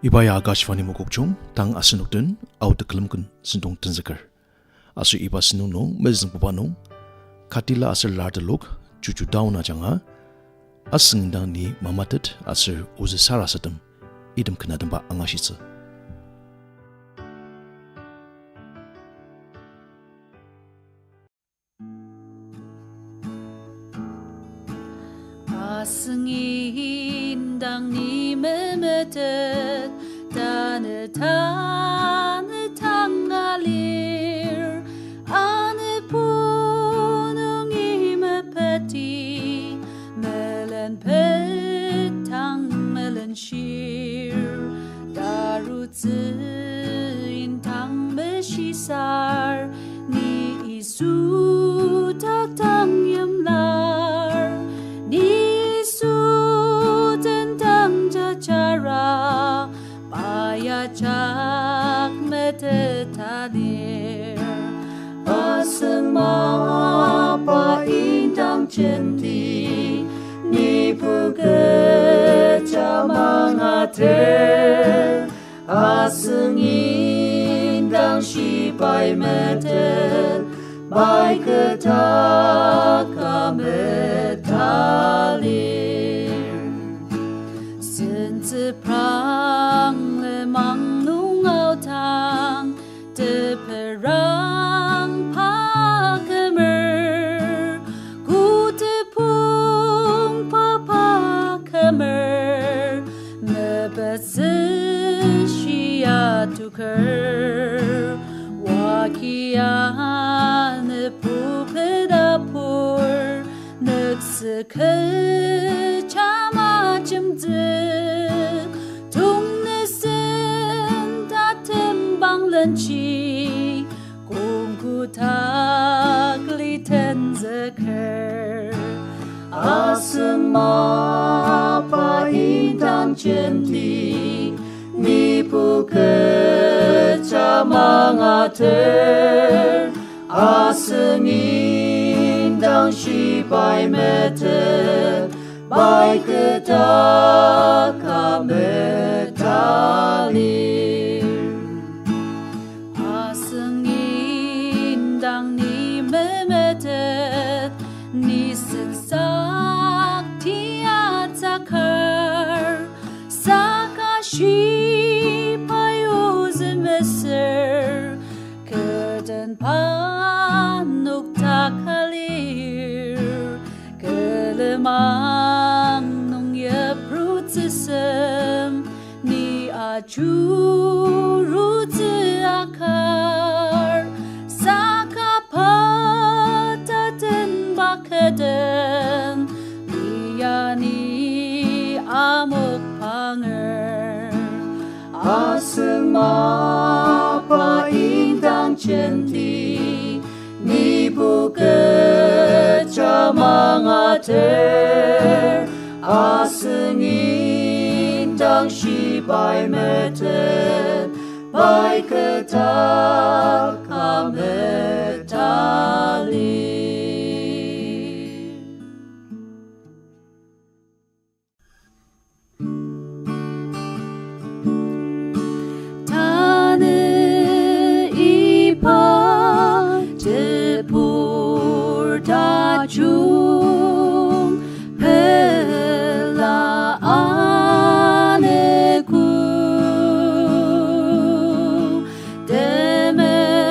Ibaya Agashvani Mukokchung, Tang Asinukdun, Autaklumkun, Sintong Tinzakar. Asu Iba Sinuno, Mezing Pupano, Katila Asir Lardaluk, Chuchu Dauna Janga, Asingdang ni Mamatit, Asir Uzi Sarasatum, Idam Kanadamba Angashitsa. Asingindang ni Mamatit, Tane tangalir, ane punong imapati, melan petang melan shir, darutzi intang beshisar, ni isu tak tang yamlar, ni isu tentang jacara. Chak metetalir asma pa indang centi ni puge chamangater aseng indang shipai metet bai ketaka metalir since prang mang nung ao tang de perang pa kemer gute pung pa kemer me bese shia tuker wakia ne pupeda pur netse ke chama chimze Chi kungku takli tenzeker asma pa indang centi ni puke chamangater aseng indang shibai mete bai ketaka metali Shi payuze meser keden panuk takalir kelemang nung ye prutsem ni aju rutse akar sakapata den bakeden liyani amuk panger asma pa indang centi ni buke chamangater aseng indang shibai metet bai ketaka metali Jung pela aneku deme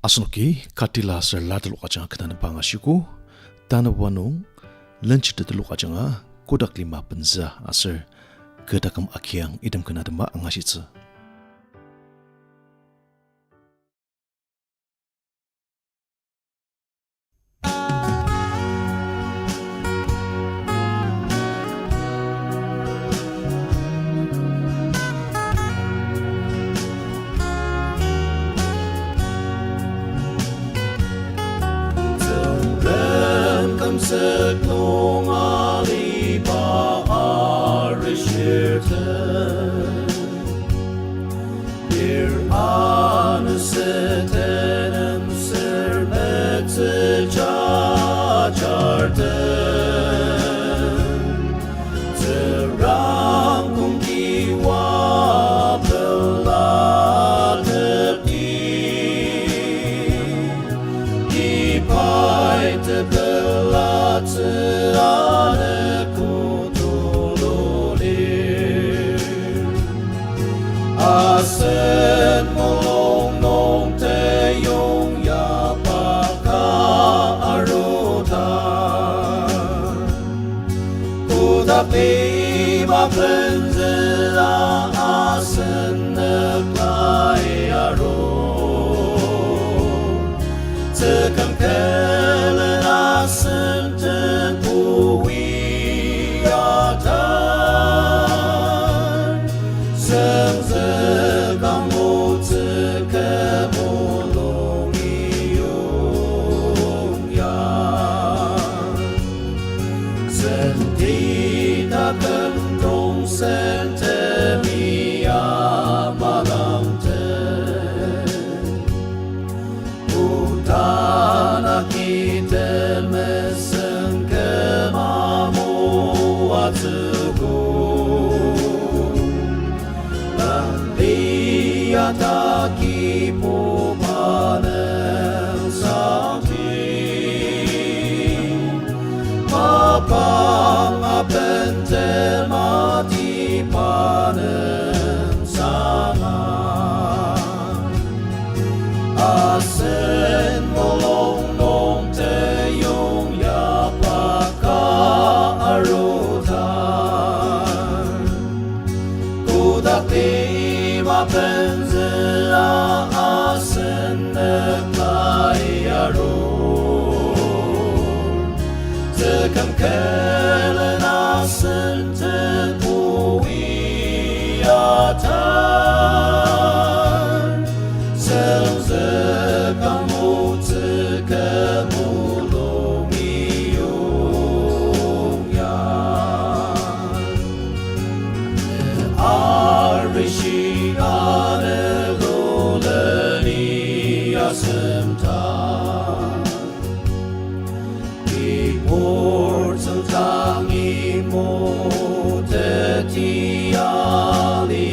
Asnoki katila ser ladalo kajang kana pangashiku tanawano lunch tetelo kajanga kodak 5 penza aser kedakam akyang idam kana dema angashitsa. Sök nung ali ba arishirten Bir anısetenem serbeti çaçarten Terang kung kiwa pelatet Ipay te Ane kutulolir Asen molong nong te yung yapaka arutan Kudak lima plenze asen neklai arun Tekam kelen asen Taki pumanen sakti Mapang apente mati panen sama Asen molong nong te yung yapaka arutan Kudak lima penze asen neklai arun Tekam kelen asen te puiatan Selze kamu te mulung iyong yan Arishi Tangi mo te ti aliasin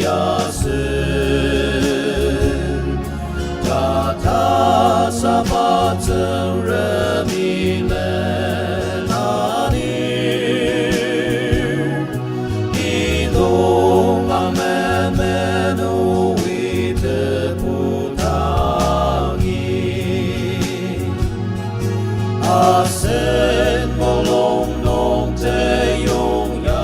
Tata sabateng remilen anir Ilong amemenu ite putangi Asen molong nong te yung ya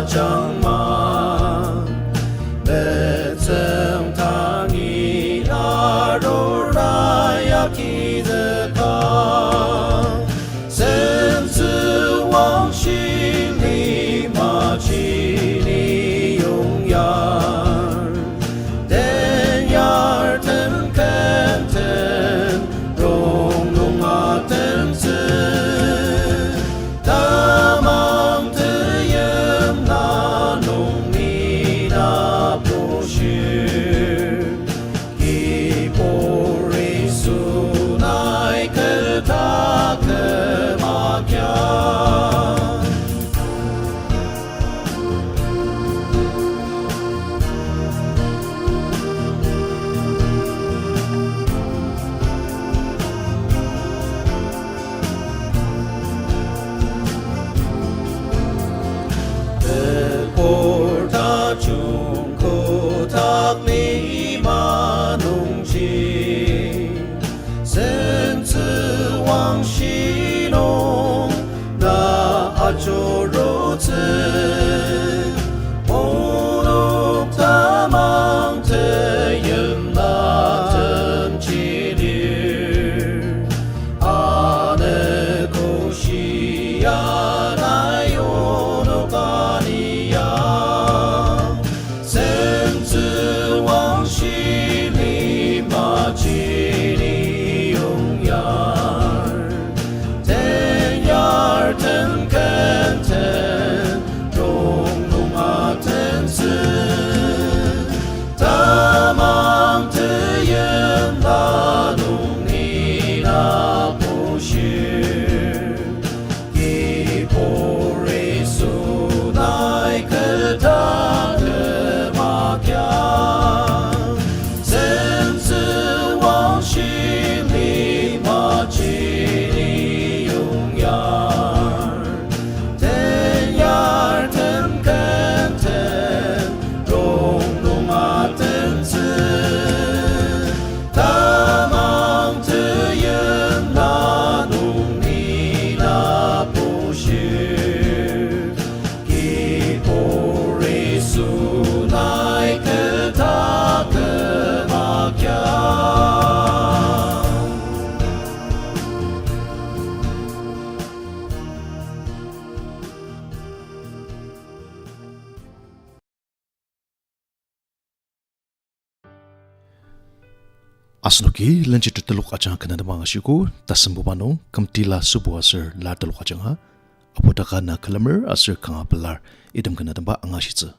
장마 내 정당이 나로 라야 기득하甚至往心里马其里永远等呀等看等隆隆啊等子他忙的人那农你那不是一波瑞苏奈克他克马家他中口他里马农情甚至往西农那阿周如此不弄他忙的人那等起里阿那口西呀那有那个你呀甚至往西里马其里永远等呀等看等隆隆啊等子他忙的人那农你那不是一波瑞苏奈克他的马家甚至往心里马其里永远等呀等看等隆隆啊等子他忙的人那农你那不是一波瑞苏奈克他克马家Asnuki lanjut teluk acang kena demang asyuku tasembu pano kamtila subu asir la teluk acang ha apodaka na kalamer asir kanga pelar idam kena demba angashitse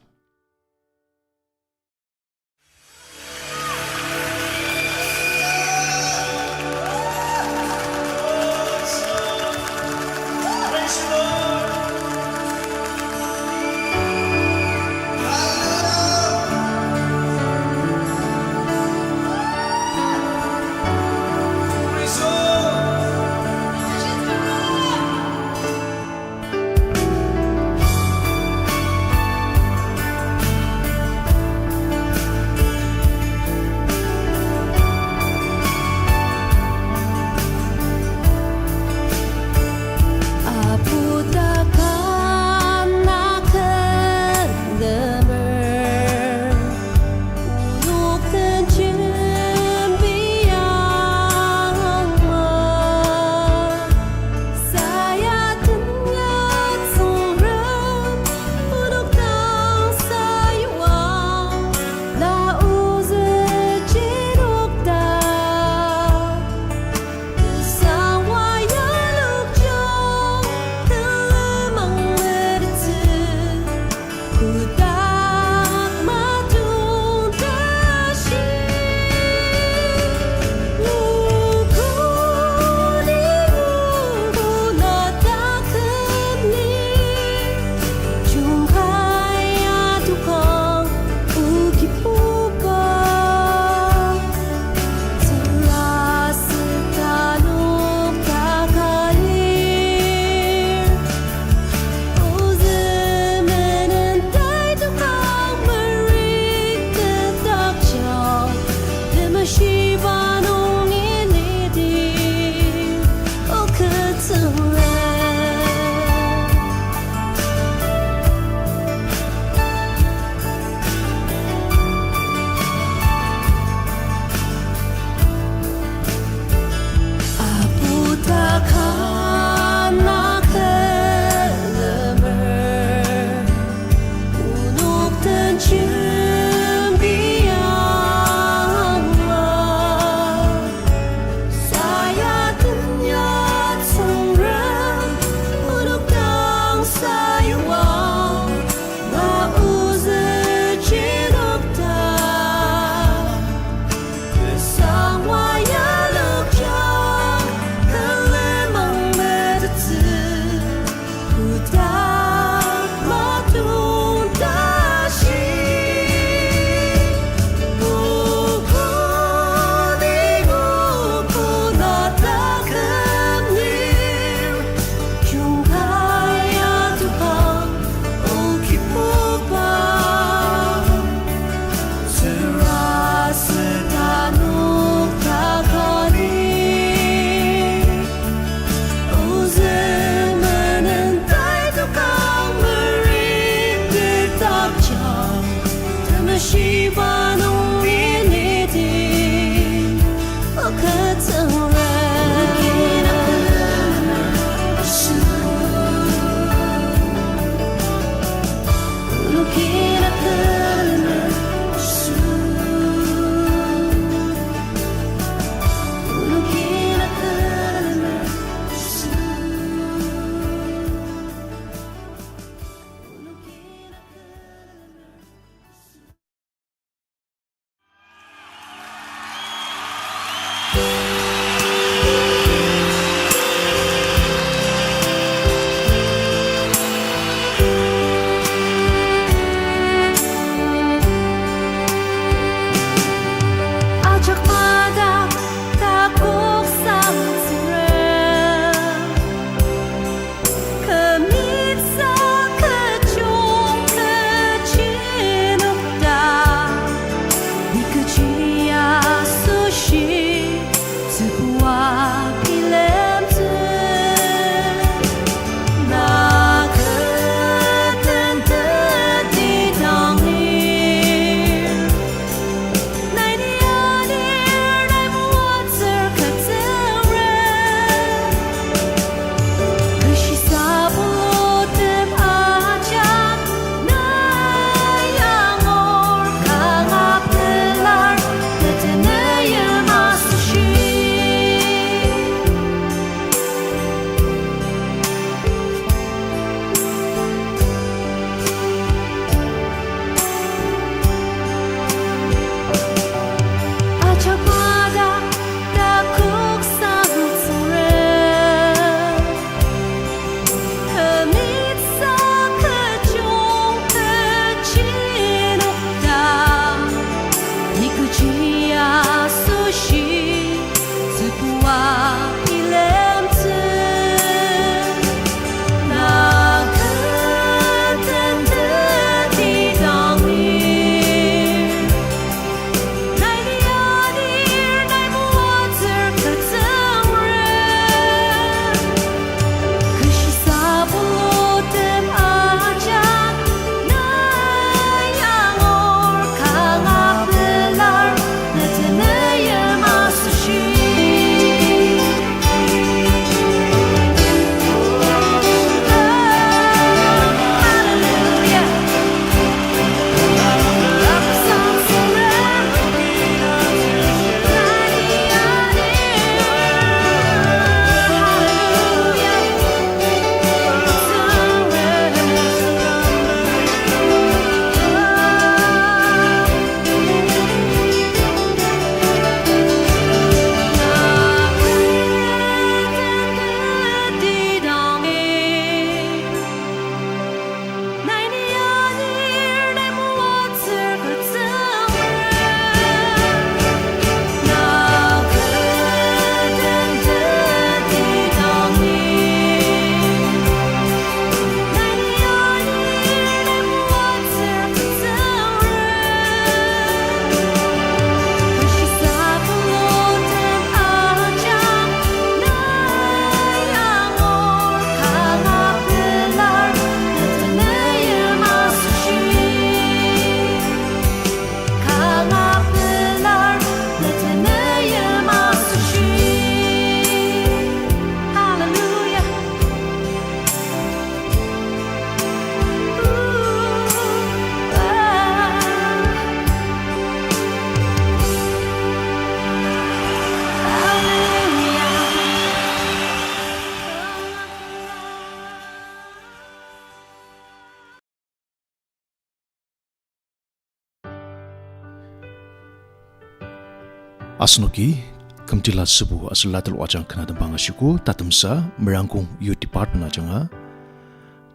Asnoki kamtila sebu asalatal wajang kana dambang asiku tatamsa merangkung youth department ajanga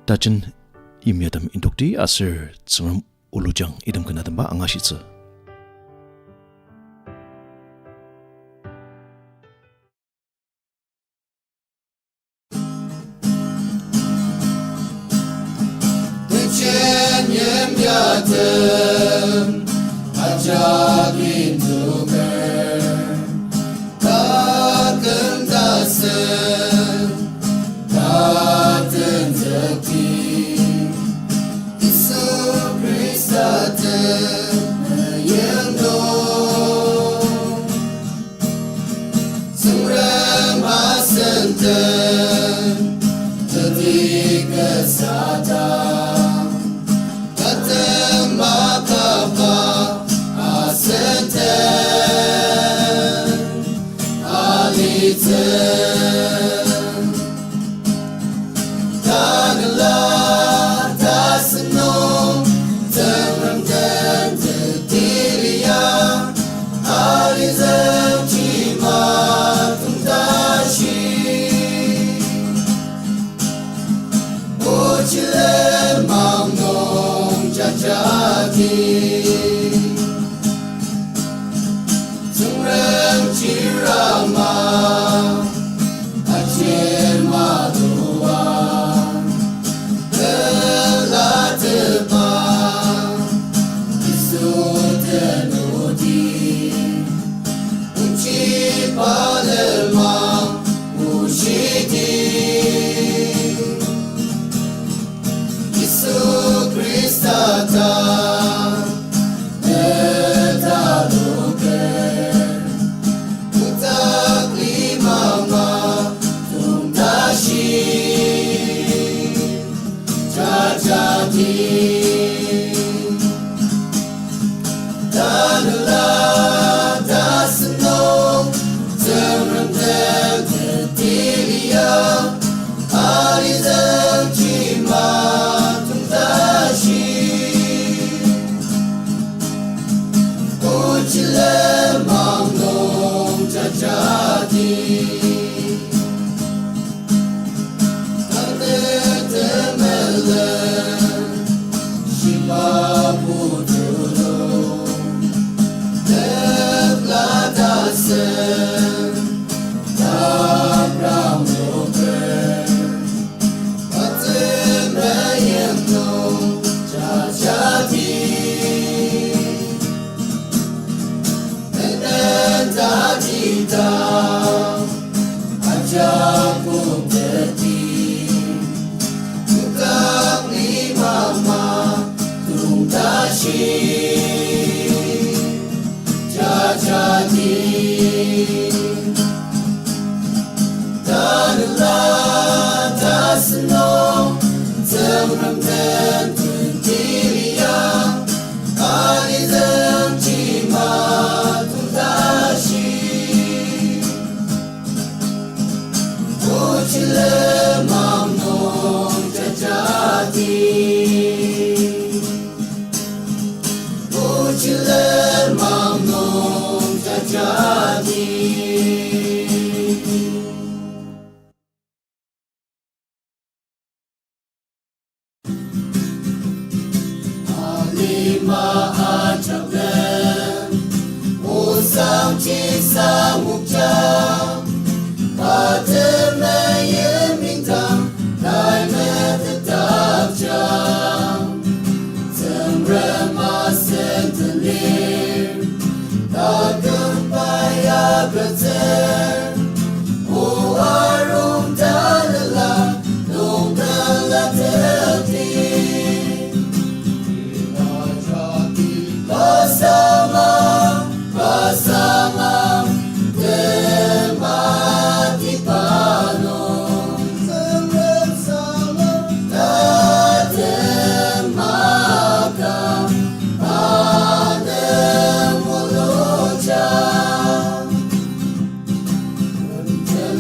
tachen imiadam indukti asir tsangam ulujang idam kana damba angashitsa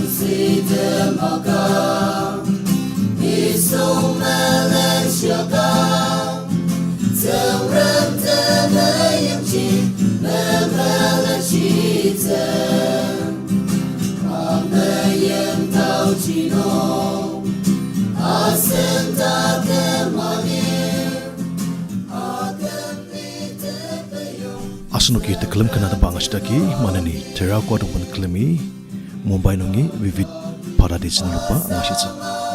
See them all come. He's so asnuki te kelam kana da bangashtaki manani terracotta bun klemi Mumbai nungi vivid paradise lupa angashitsa